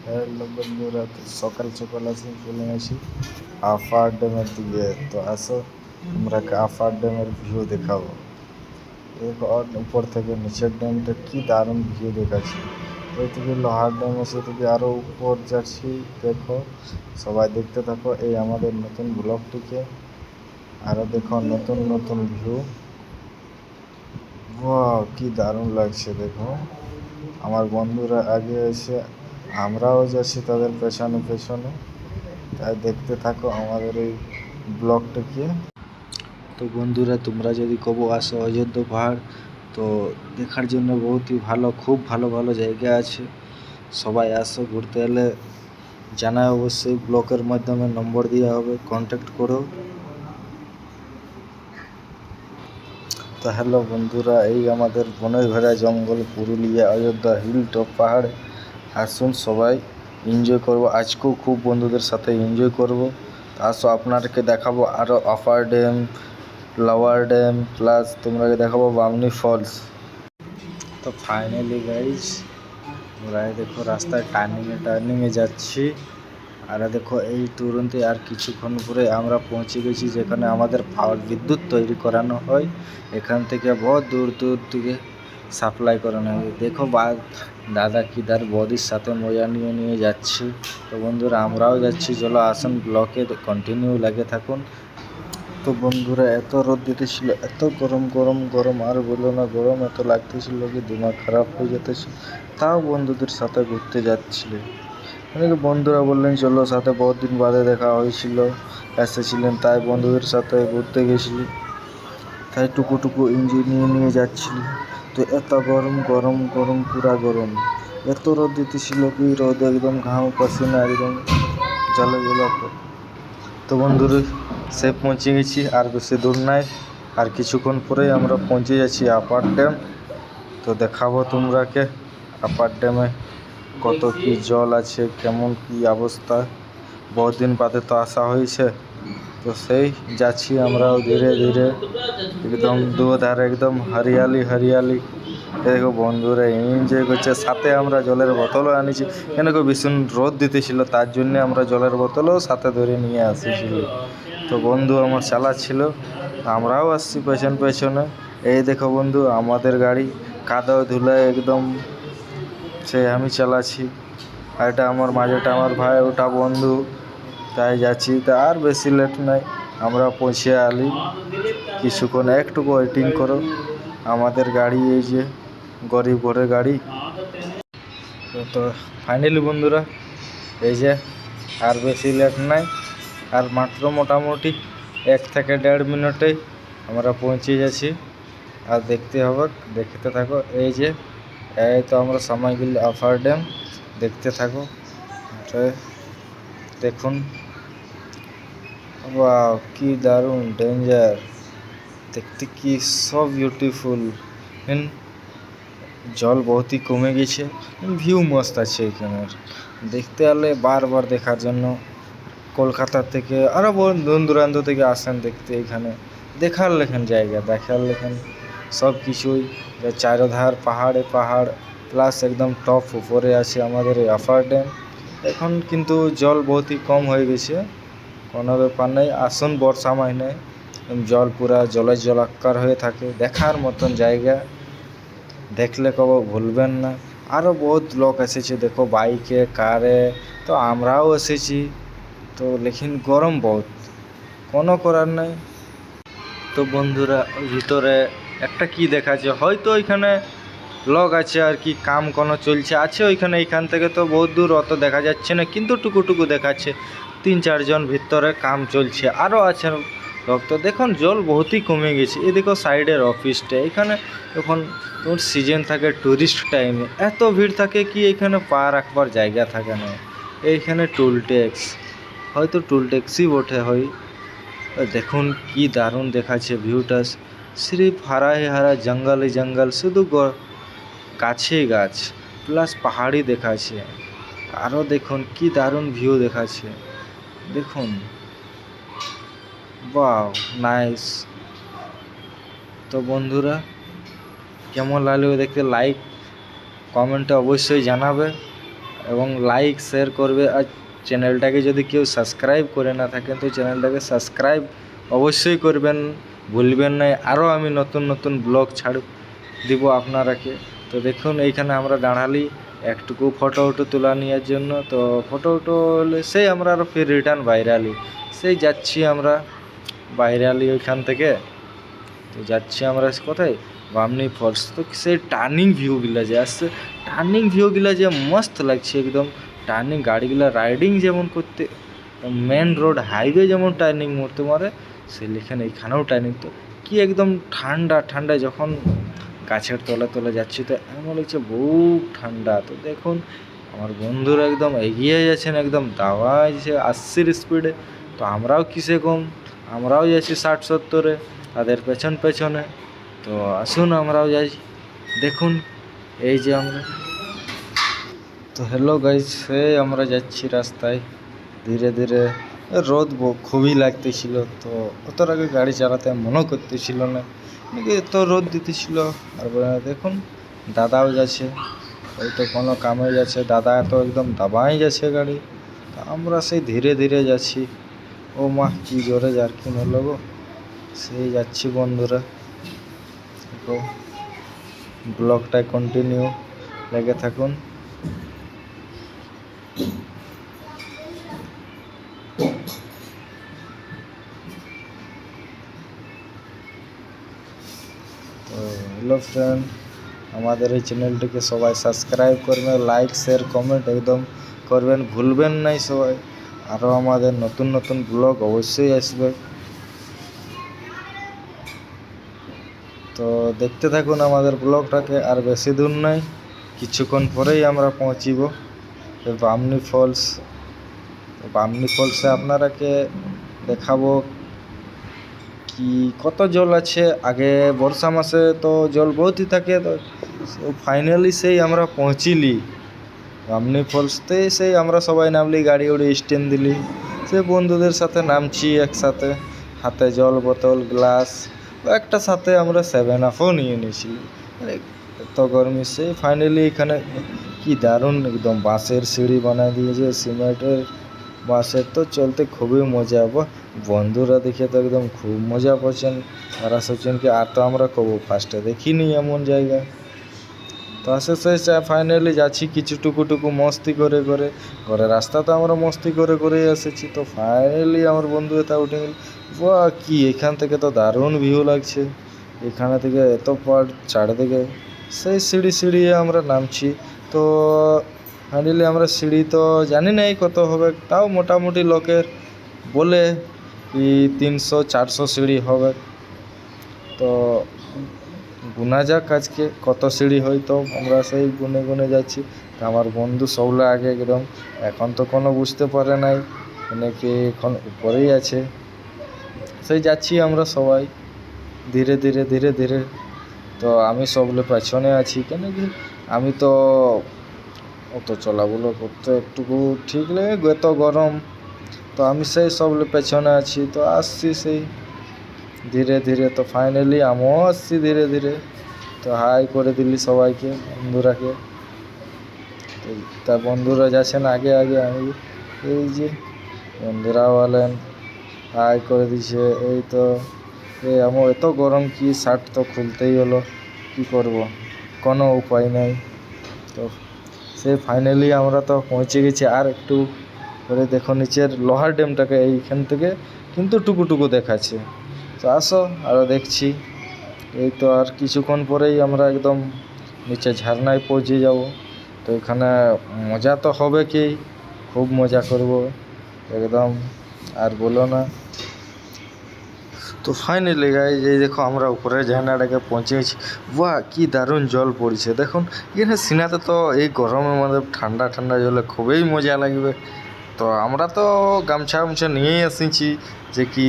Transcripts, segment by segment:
Hello বন্ধুরা, তো সকাল সকাল আসে চলে আসি আফার ড্যামের দিকে। তো আসো আমরা আফার ড্যামের ভিউ দেখাবো। দেখো উপর থেকে নিচের ড্যামটা কি দারুণ ভিউ দেখাচ্ছে। ওই থেকে লোহার ড্যাম এসে থেকে আরও উপর যাচ্ছি। দেখো সবাই দেখতে থাকো এই আমাদের নতুন ব্লগটিকে। আরও দেখো নতুন নতুন ভিউ। ওয়াও কি দারুণ লাগছে। দেখো আমার বন্ধুরা আগে এসে, আমরাও যাচ্ছি তাদের পেছনে পেছনে। তাই দেখতে থাকো আমাদের এই ব্লগটাকে। তো বন্ধুরা, তোমরা যদি কবো আসো অযোধ্যা পাহাড়, তো দেখার জন্য বহুতই ভালো, খুব ভালো ভালো জায়গা আছে। সবাই আসো ঘুরতে এলে জানায় অবশ্যই, ব্লকের মাধ্যমে নম্বর দেওয়া হবে, কন্ট্যাক্ট করো। তো হ্যালো বন্ধুরা, এই আমাদের বনের ঘেরা জঙ্গল পুরুলিয়া অযোধ্যা হিল টপ পাহাড়ে আসুন, সবাই এনজয় করবো। আজকেও খুব বন্ধুদের সাথে এনজয় করবো। আসো আপনাদেরকে দেখাবো আরও upper dam, lower dam, plus তোমরাকে দেখাবো বামনি ফলস। তো ফাইনালি গাইজ আমরা দেখো রাস্তায় টার্নিংয়ে যাচ্ছি। আর দেখো এই তুরন্তে আর কিছুক্ষণ পরে আমরা পৌঁছে গেছি যেখানে আমাদের পাওয়ার বিদ্যুৎ তৈরি করানো হয়। এখান থেকে বহুত দূর দূর থেকে সাপ্লাই করানো হয়। দেখো দাদা কিদার বদির সাথে মজা নিয়ে যাচ্ছি। তো বন্ধুরা আমরাও যাচ্ছি, চলো আসুন ব্লকে কন্টিনিউ লাগে থাকুন। তো বন্ধুরা এত রোদ দিতেছিল, এত গরম গরম গরম, আর বললো না, গরম এত লাগতেছিল কি দিমাগ খারাপ হয়ে যেতেছিল। তাও বন্ধুদের সাথে ঘুরতে যাচ্ছিল। অনেকে বন্ধুরা বললেন চলো সাথে, বহুত দিন বাদে দেখা হয়েছিল, এসেছিলেন, তাই বন্ধুদের সাথে ঘুরতে গেছিলি, তাই টুকু এনজয় নিয়ে যাচ্ছিল। তো এত গরম গরম গরম, পুরা গরম, এত রোদ দিতেছিল কি রোদ একদম ঘাম পাসিনা একদম জ্বালা জ্বালা। তো বন্ধুরা সে পৌঁছে গেছি, আর বেশি দূর নাই, আর কিছুক্ষণ পরেই আমরা পৌঁছে যাচ্ছি আপার ড্যাম। তো দেখাবো তোমরাকে আপার ড্যামে কত কি জল আছে, কেমন কি অবস্থা। বহুত দিন বাদে তো আসা হয়েছে, তো সেই যাচ্ছি আমরাও ধীরে ধীরে। একদম দুধারে একদম হরিয়ালি হরিয়ালি। দেখো বন্ধুরা এনজয় করছে, সাথে আমরা জলের বোতলও আনিছি, কেন কি ভীষণ রোদ দিতেছিল, তার জন্য আমরা জলের বোতলও সাথে ধরে নিয়ে আসিছিল। তো বন্ধু আমার চালাচ্ছিল, আমরাও আসছি পেছন পেছনে। এই দেখো বন্ধু আমাদের গাড়ি কাদা ধুলায় একদম, সে আমি চালাচ্ছি, আর এটা আমার মাঝেটা আমার ভাই, ওটা বন্ধু। তাই যাচ্ছি, তা আর বেশি লেট নাই, আমরা পৌঁছে আলি। কিছুক্ষণ একটু ওয়েটিং করো, আমাদের গাড়ি এই যে গরিব ঘরের গাড়ি। তো ফাইনালি বন্ধুরা এই যে আর বেশি লেট নাই, আর মাত্র মোটামুটি 1 থেকে 1.5 মিনিটেই আমরা পৌঁছে যাচ্ছি। আর দেখতে থাকো এই যে, এই তো আমরা সময় গেলে আফার ড্যাম, দেখতে থাকো। দেখুন ওয়াও কি দারুণ ডেঞ্জার, দেখতে কি সব বিউটিফুল। জল বহুতই কমে গেছে, ভিউ মস্ত আছে এখানের। দেখতে এলে বারবার দেখার জন্য কলকাতা থেকে আরও দূর দূরান্ত থেকে আসেন দেখতে এখানে। দেখার লেখেন জায়গা, দেখার লেখেন সব কিছুই। চারধার পাহাড়ে পাহাড়, প্লাস একদম টপ উপরে আছে আমাদের এই আফার ড্যাম। এখন কিন্তু জল বহুতই কম হয়ে গেছে, কোনো ব্যাপার নেই, আসুন বর্ষা মাইনে জল পুরা জলাক্কার হয়ে থাকে। দেখার মতন জায়গা, দেখলে কবে ভুলবেন না। আরও বহুত লোক এসেছে দেখো, বাইকে কারে, তো আমরাও এসেছি। তো লেকিন গরম বহুত, কোনো করার নেই। তো বন্ধুরা ভিতরে একটা কি দেখাচ্ছে, হয়তো ওইখানে লোক আছে আর কি, কাম কোনো চলছে আছে ওইখানে। এইখান থেকে তো বহুত দূর, অত দেখা যাচ্ছে না, কিন্তু টুকু দেখাচ্ছে 3-4 জন ভিতরে কাম চলছে, আরও আছে লোক। তো দেখুন জল বহুতই কমে গেছে। এই দেখো সাইডের অফিসটা, এখানে এখন সিজন থাকে টুরিস্ট টাইমে, এত ভিড় থাকে কি এখানে পা রাখবার জায়গা থাকে না। এইখানে টোল ট্যাক্স, হয়তো টোল ট্যাক্সই বটে হয়। দেখুন কি দারুণ দেখাচ্ছে ভিউটা, সির্ফ হারা হি হারা, জঙ্গল জঙ্গল, শুধু গাছে গাছ, প্লাস পাহাড়ি দেখাচ্ছে। আরও দেখুন কি দারুণ ভিউ দেখাচ্ছে, দেখুন ওয়াও নাইস। তো বন্ধুরা কেমন লাগলো দেখতে, লাইক কমেন্টে অবশ্যই জানাবে। এবং লাইক শেয়ার করবে। আর চ্যানেলটাকে যদি কেউ সাবস্ক্রাইব করে না থাকেন তো চ্যানেলটাকে সাবস্ক্রাইব অবশ্যই করবেন, ভুলবেন না। আরও আমি নতুন নতুন ব্লগ দিব আপনারাকে। তো দেখুন এইখানে আমরা দাঁড়ালি একটুকু ফটো তোলা নেওয়ার জন্য। তো ফটো হলে সেই আমরা আরও ফির রিটার্ন বাইরালি সেই যাচ্ছি আমরা বাইরালি ওইখান থেকে। তো যাচ্ছি আমরা কোথায়, বামনি ফলস। তো সেই টার্নিং ভিউগুলা যে আসছে, টার্নিং ভিউগুলা যে মস্ত লাগছে একদম। টার্নিং গাড়িগুলা রাইডিং যেমন করতে, মেন রোড হাইওয়ে যেমন টার্নিং মরতে মারে, সে লেখানে এখানেও টার্নিং। তো কি একদম ঠান্ডা ঠান্ডা, যখন গাছের তলে যাচ্ছি তো এমন লাগছে বহু ঠান্ডা। তো দেখুন আমার বন্ধুরা একদম এগিয়ে যাচ্ছেন, একদম দাওয়াইছে 80-র স্পিডে। তো আমরাও কিসে কম, আমরাও যাচ্ছি 60-70-এ তাদের পেছনে। তো আসুন আমরাও যাই, দেখুন এই যে আমরা। তো হ্যালো গাইস, আমরা যাচ্ছি রাস্তায় ধীরে ধীরে। রোদ খুবই লাগতেছিল, তো অত আগে গাড়ি চালাতে মনও করতেছিল না, এত রোদ দিতেছিল। আর দেখুন দাদাও যাচ্ছে, হয়তো কোনো কামে যাচ্ছে। দাদা তো একদম দাবাই যাচ্ছে গাড়ি, আমরা সেই ধীরে ধীরে যাচ্ছি। ও মা কি জোরে জার্কিং হলো গো। সেই যাচ্ছি বন্ধুরা, তো ব্লগটায় কন্টিনিউ লেগে থাকুন। তো হ্যালো ফ্রেন্ড, আমাদের এই চ্যানেলটিকে সবাই সাবস্ক্রাইব করবেন, লাইক শেয়ার কমেন্ট একদম করবেন, ভুলবেন নাই সবাই। আরও আমাদের নতুন নতুন ব্লগ অবশ্যই আসবে। তো দেখতে থাকুন আমাদের ব্লগটাকে। আর বেশি দূর নয়, কিছুক্ষণ পরেই আমরা পৌঁছিব বামনি ফলস। বামনি ফলসে আপনারাকে দেখাবো কি কত জল আছে। আগে বর্ষা মাসে তো জল বহুতই থাকে, তো ফাইনালি সেই আমরা পৌঁছিলি বামনি ফলসতে। সেই আমরা সবাই নামলি, গাড়ি উড়ে স্ট্যান্ড দিলি, সে বন্ধুদের সাথে নামছি একসাথে, হাতে জল বোতল গ্লাস, একটা সাথে আমরা 7-আপও নিয়ে নিয়েছিলি। এত গরমি, সেই ফাইনালি এখানে কি দারুণ একদম বাঁশের সিঁড়ি বানায় দিয়েছে, সিমেন্টের বাসের। তো চলতে খুবই মজা হবো। বন্ধুরা দেখে তো একদম খুব মজা পাচ্ছেন, তারা সোচেন কি আর তো আমরা কবো ফার্স্টে দেখিনি এমন জায়গা। তো আস্তে আস্তে ফাইনালি যাচ্ছি কিছু টুকু মস্তি করে ঘরে রাস্তা তো আমরা মস্তি করেই এসেছি। তো ফাইনালি আমার বন্ধু এটা উঠে গেল, বাহ কি এখান থেকে তো দারুণ ভিউ লাগছে, এখানে থেকে এত পার চারদিকে। সেই সিঁড়ি আমরা নামছি। তো ফাইনালি আমরা সিঁড়ি তো জানি না কত হবে, তাও মোটামুটি লোকের বলে কি 300-400 সিঁড়ি হবে। তো গুনা যাক আজকে কত সিঁড়ি হয়, তো আমরা সেই গুনে যাচ্ছি। তো আমার বন্ধু সবলা আগে একদম, এখন তো কোনো বুঝতে পারে নাই, মানে কি এখন উপরেই আছে। সেই যাচ্ছি আমরা সবাই ধীরে ধীরে। তো আমি সবলে পেছনে আছি, কেন কি আমি তো অত চলাগুলো করতে একটুকু ঠিক লাগে, এত গরম। তো আমি সেই সবলে পেছনে আছি, তো আসছি সেই ধীরে। তো ফাইনালি আমিও আসছি ধীরে। তো হাই করে দিলি সবাইকে, বন্ধুরাকে। তা বন্ধুরা যাচ্ছেন আগে, আমি এই যে বন্ধুরা বলেন হাই করে দিছে। এই তো আমার এত গরম কি শার্ট তো খুলতেই হলো, কি করব, কোনো উপায় নাই। তো সে ফাইনালি আমরা তো পৌঁছে গেছি। আর একটু করে দেখো নিচের লোহার ড্যামটাকে, এইখান থেকে কিন্তু টুকু দেখাচ্ছে। তো আসো আরও দেখছি। এই তো আর কিছুক্ষণ পরেই আমরা একদম নিচে ঝারনায় পৌঁছে যাব। তো এখানে মজা তো হবে কি, খুব মজা করব একদম, আর বলো না। তো ফাইনালি গাইজ এই দেখো আমরা উপরে ঝারনাটাকে পৌঁছে গেছি। বাহ কি দারুণ জল পড়ছে দেখুন। এখানে সিনাতে তো এই গরমের মধ্যে ঠান্ডা জলে খুবই মজা লাগবে। তো আমরা তো গামছা নিয়েই আসিছি, যে কি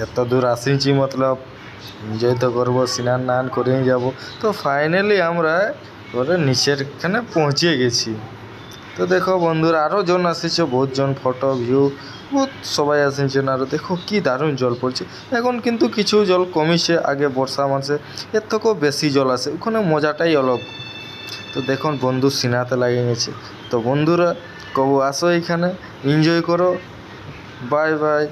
এত দূর আসিছি মতলব এনজয় তো করবো, স্নান করেই যাব। তো ফাইনালি আমরা ওরে নিচেরখানে পৌঁছে গেছি। তো দেখো বন্ধুরা আরও জন আসিছে, বহুত জন, ফটো ভিউ বহুত সবাই আসিছেন। আর দেখো কি দারুণ জল পড়ছে এখন, কিন্তু কিছু জল কমিছে। আগে বর্ষা মাসে এর থেকেও বেশি জল আসে, ওখানে মজাটাই অলগ। তো দেখুন বন্ধু সিনাতে লাগিয়ে গেছে। তো বন্ধুরা কবু আসো এখানে, এনজয় করো। Bye bye.